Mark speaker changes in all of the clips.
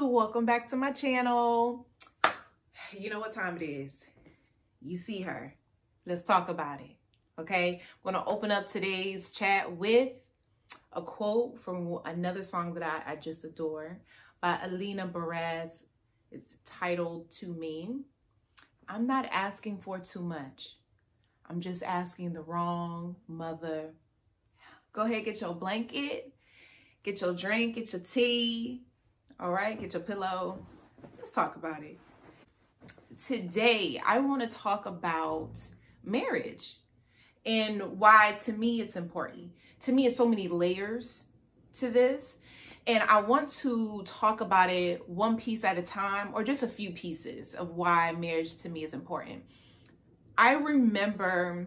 Speaker 1: welcome back to my channel. You know what time it is. You see her. Let's talk about it. Okay, I'm gonna open up today's chat with a quote from another song that I just adore by Alina Baraz. It's titled To Me. I'm not asking for too much. I'm just asking the wrong mother. Go ahead, get your blanket, get your drink, get your tea. All right, get your pillow. Let's talk about it. Today, I want to talk about marriage and why, to me, it's important. To me, it's so many layers to this. And I want to talk about it one piece at a time, or just a few pieces of why marriage to me is important. I remember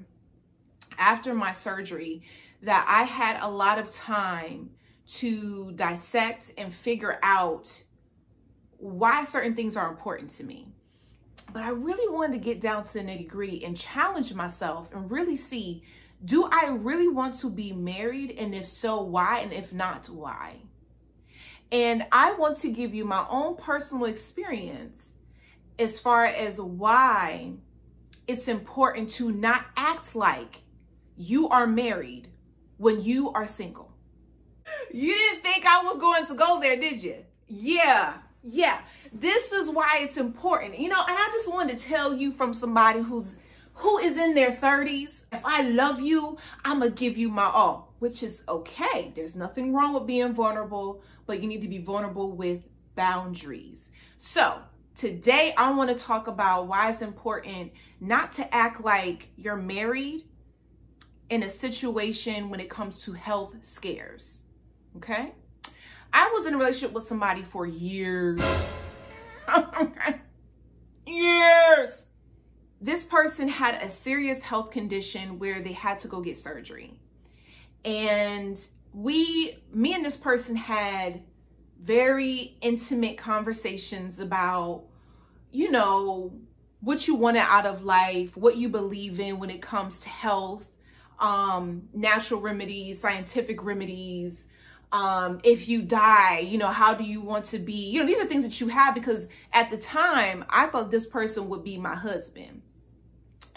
Speaker 1: after my surgery that I had a lot of time to dissect and figure out why certain things are important to me. But I really wanted to get down to the nitty-gritty and challenge myself and really see, do I really want to be married? And if so, why? And if not, why? And I want to give you my own personal experience as far as why it's important to not act like you are married when you are single. You didn't think I was going to go there, did you? Yeah. This is why it's important. You know, and I just wanted to tell you from somebody who is in their 30s, if I love you, I'm going to give you my all, which is okay. There's nothing wrong with being vulnerable, but you need to be vulnerable with boundaries. So today I want to talk about why it's important not to act like you're married in a situation when it comes to health scares. Okay? I was in a relationship with somebody for years. Years. This person had a serious health condition where they had to go get surgery. And me and this person had very intimate conversations about, you know, what you wanted out of life, what you believe in when it comes to health, natural remedies, scientific remedies. If you die, you know, how do you want to be? You know, these are things that you have, because at the time I thought this person would be my husband.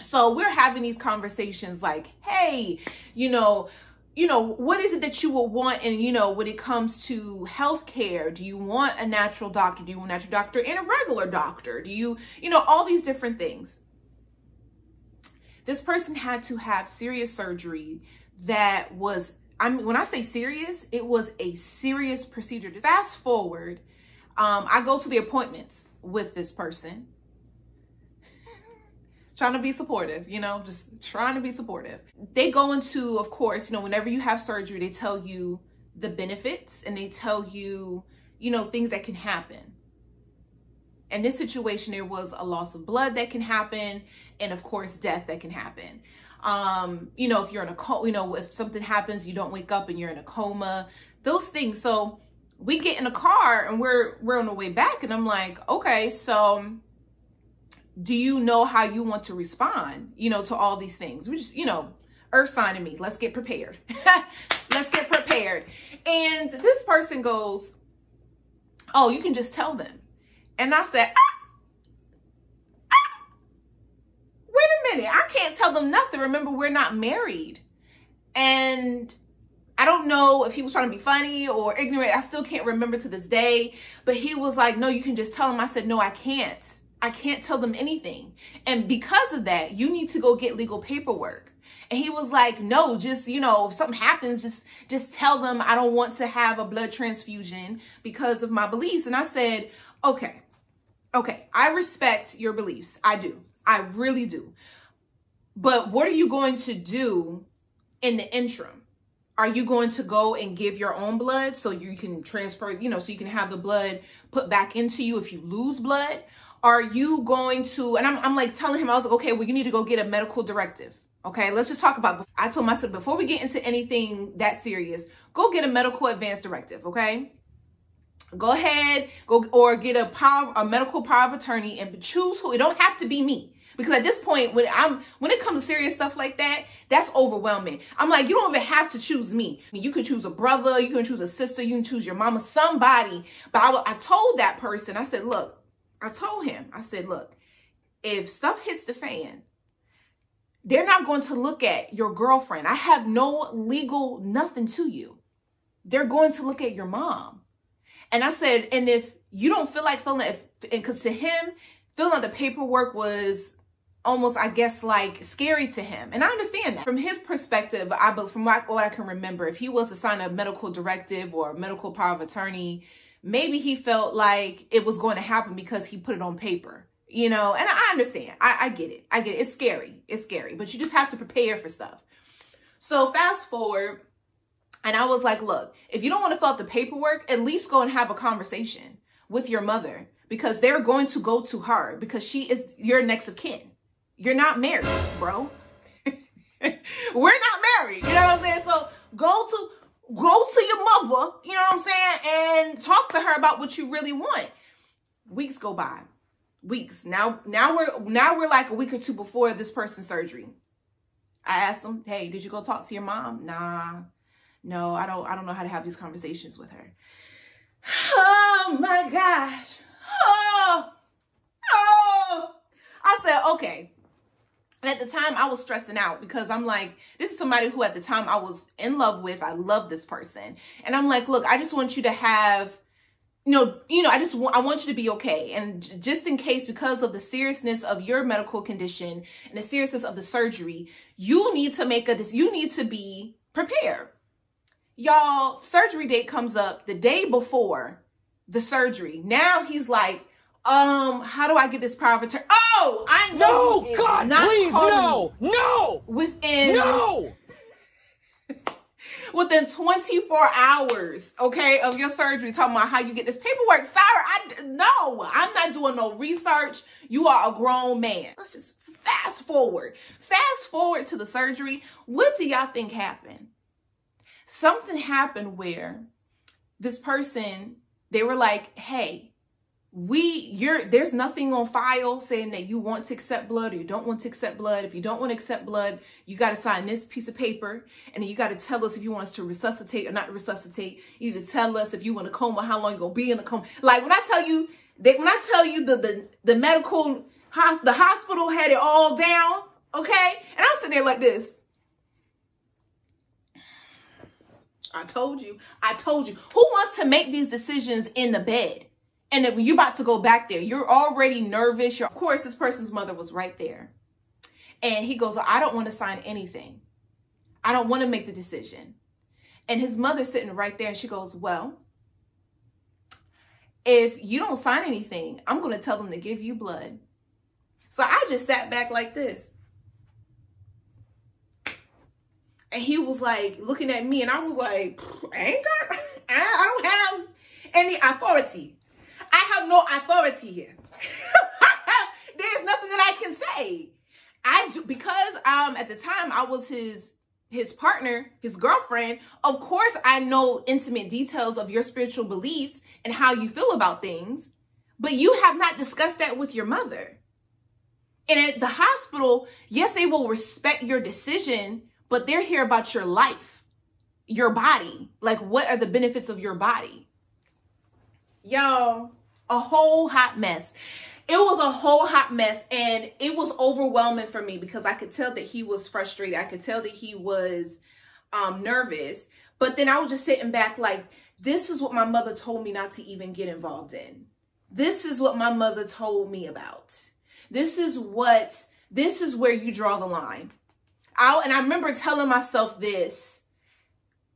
Speaker 1: So we're having these conversations like, hey, you know, what is it that you will want? And, you know, when it comes to healthcare, do you want a natural doctor? Do you want a natural doctor and a regular doctor? Do you know, all these different things. This person had to have serious surgery that was, when I say serious, it was a serious procedure. Fast forward, I go to the appointments with this person. Trying to be supportive, you know, just trying to be supportive. They go into, of course, you know, whenever you have surgery, they tell you the benefits and they tell you, you know, things that can happen. In this situation, there was a loss of blood that can happen, and of course, death that can happen. You know, if you're in a coma, you know, if something happens, you don't wake up and you're in a coma, those things. So we get in a car and we're on the way back, and I'm like, okay, so do you know how you want to respond, you know, to all these things? We just, you know, earth sign in me, let's get prepared. Let's get prepared. And this person goes, oh, you can just tell them. And I said, wait a minute, I can't tell them nothing. Remember, we're not married. And I don't know if he was trying to be funny or ignorant. I still can't remember to this day. But he was like, no, you can just tell them. I said, no, I can't. I can't tell them anything. And because of that, you need to go get legal paperwork. And he was like, no, just, you know, if something happens, just tell them I don't want to have a blood transfusion because of my beliefs. And I said, okay, I respect your beliefs. I do. I really do. But what are you going to do in the interim? Are you going to go and give your own blood so you can transfer, you know, so you can have the blood put back into you if you lose blood? Are you going to, and I'm like telling him, I was like, okay, well, you need to go get a medical directive. Okay, let's just talk about, I told myself, before we get into anything that serious, go get a medical advance directive, okay? Go ahead, or get a medical power of attorney and choose who. It don't have to be me. Because at this point, when it comes to serious stuff like that, that's overwhelming. I'm like, you don't even have to choose me. I mean, you can choose a brother, you can choose a sister, you can choose your mama, somebody. But I told that person, I said, look, I told him, I said, look, if stuff hits the fan, they're not going to look at your girlfriend. I have no legal nothing to you. They're going to look at your mom. And I said, and if you don't feel like filling it, because to him, filling out the paperwork was almost, I guess, like scary to him. And I understand that. From his perspective, from what I can remember, if he was to sign a medical directive or a medical power of attorney, maybe he felt like it was going to happen because he put it on paper. You know, and I understand. I get it. I get it. It's scary. It's scary. But you just have to prepare for stuff. So fast forward. And I was like, look, if you don't want to fill out the paperwork, at least go and have a conversation with your mother. Because they're going to go to her. Because she is your next of kin. You're not married, bro. We're not married. You know what I'm saying? So go to your mother, you know what I'm saying? And talk to her about what you really want. Weeks go by. Weeks. Now we're like a week or two before this person's surgery. I asked him, hey, did you go talk to your mom? Nah, no, I don't know how to have these conversations with her. Oh my gosh. Oh. I said, okay. And at the time I was stressing out because I'm like, this is somebody who at the time I was in love with. I love this person. And I'm like, look, I just want you to have, I want you to be okay. And just in case, because of the seriousness of your medical condition and the seriousness of the surgery, you need to be prepared. Y'all, surgery date comes up the day before the surgery. Now he's like, how do I get this power of attorney? Oh, I know.
Speaker 2: No, God, please, no.
Speaker 1: Within 24 hours, okay, of your surgery, talking about how you get this paperwork. Sorry, no, I'm not doing no research. You are a grown man. Let's just fast forward. Fast forward to the surgery. What do y'all think happened? Something happened where this person, they were like, hey, there's nothing on file saying that you want to accept blood or you don't want to accept blood. If you don't want to accept blood, you got to sign this piece of paper, and then you got to tell us if you want us to resuscitate or not resuscitate. You need to tell us if you want a coma, how long you're gonna be in a coma. Like when I tell you the medical, the hospital had it all down, okay? And I'm sitting there like this. I told you. Who wants to make these decisions in the bed? And then when you're about to go back there, you're already nervous. Of course, this person's mother was right there. And he goes, I don't want to sign anything. I don't want to make the decision. And his mother's sitting right there. And she goes, well, if you don't sign anything, I'm going to tell them to give you blood. So I just sat back like this. And he was like looking at me. And I was like, I don't have any authority. I have no authority here. There's nothing that I can say. Because at the time I was his partner, his girlfriend. Of course, I know intimate details of your spiritual beliefs and how you feel about things, but you have not discussed that with your mother. And at the hospital, yes, they will respect your decision, but they're here about your life, your body. Like, what are the benefits of your body? Y'all, a whole hot mess. It was a whole hot mess, and it was overwhelming for me because I could tell that he was frustrated. I could tell that he was nervous. But then I was just sitting back like, this is what my mother told me not to even get involved in. This is what my mother told me about. This is where you draw the line. And I remember telling myself this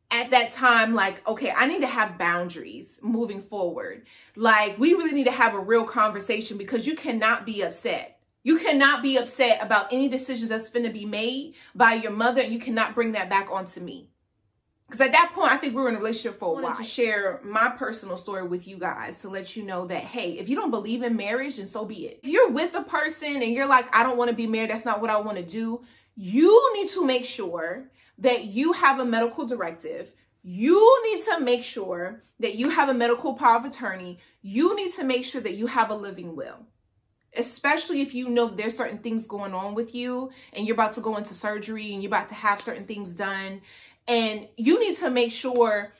Speaker 1: at that time, like, okay, I need to have boundaries moving forward. Like, we really need to have a real conversation because you cannot be upset. You cannot be upset about any decisions that's finna be made by your mother, and you cannot bring that back onto me. Because at that point, I think we were in a relationship for a while. I wanted to share my personal story with you guys to let you know that, hey, if you don't believe in marriage, then so be it. If you're with a person and you're like, I don't want to be married, that's not what I want to do, you need to make sure that you have a medical directive. You need to make sure that you have a medical power of attorney. You need to make sure that you have a living will. especially if you know there's certain things going on with you and you're about to go into surgery and you're about to have certain things done. And you need to make sure,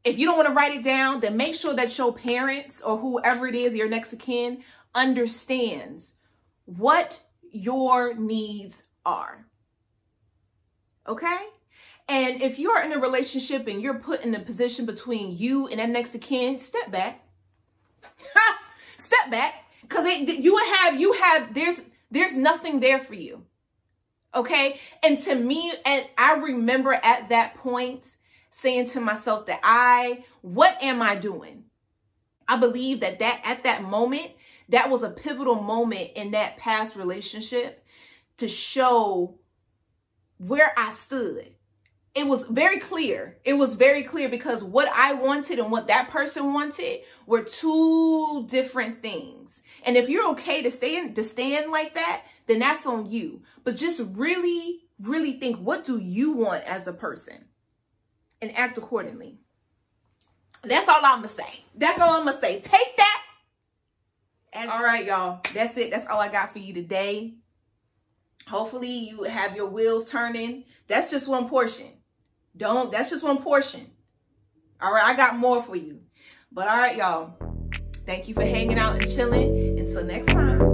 Speaker 1: if you don't want to write it down, then make sure that your parents or whoever it is, your next of kin, understands what your needs are. Okay? And if you're in a relationship and you're put in a position between you and that next of kin, step back. Step back. Because there's nothing there for you. Okay? And to me, and I remember at that point saying to myself that what am I doing? I believe that at that moment, that was a pivotal moment in that past relationship to show where I stood. It was very clear. It was very clear because what I wanted and what that person wanted were two different things. And if you're okay to stand like that, then that's on you. But just really, really think, what do you want as a person? And act accordingly. That's all I'm going to say. That's all I'm going to say. Take that. All right, y'all. That's it. That's all I got for you today. Hopefully you have your wheels turning. That's just one portion. That's just one portion. All right, I got more for you. But all right, y'all. Thank you for hanging out and chilling. Until next time.